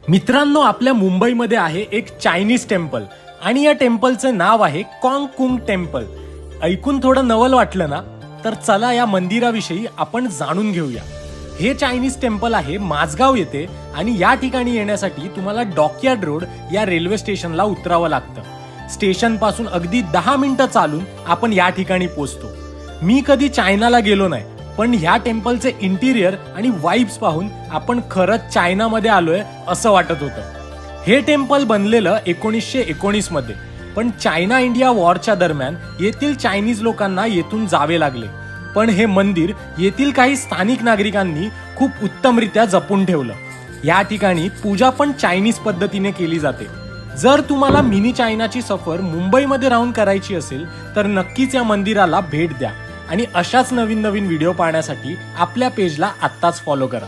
मित्रांनो, आपल्या मुंबईमध्ये आहे एक चायनीज टेम्पल आणि या टेम्पलचं नाव आहे कॉंग कुंग टेम्पल. ऐकून थोडं नवल वाटलं ना? तर चला या मंदिराविषयी आपण जाणून घेऊया. हे चायनीज टेम्पल आहे माझगाव येथे आणि या ठिकाणी येण्यासाठी तुम्हाला डॉकयार्ड रोड या रेल्वे स्टेशनला उतरावं लागतं. स्टेशन पासून अगदी 10 मिनिटं चालून आपण या ठिकाणी पोहोचतो. मी कधी चायनाला गेलो नाही, पण ह्या टेम्पलचे इंटिरियर आणि वाइब्स पाहून आपण खरंच चायनामध्ये आलोय असं वाटत होतं. हे टेम्पल बनलेलं 1919 मध्ये, पण चायना इंडिया वॉरच्या दरम्यान येथील चायनीज लोकांना येथून जावे लागले. पण हे मंदिर येथील काही स्थानिक नागरिकांनी खूप उत्तमरित्या जपून ठेवलं. या ठिकाणी पूजा पण चायनीज पद्धतीने केली जाते. जर तुम्हाला मिनी चायनाची सफर मुंबईमध्ये राहून करायची असेल तर नक्कीच या मंदिराला भेट द्या आणि अशाच नवीन नवीन व्हिडिओ पाहण्यासाठी आपल्या पेजला आत्ताच फॉलो करा.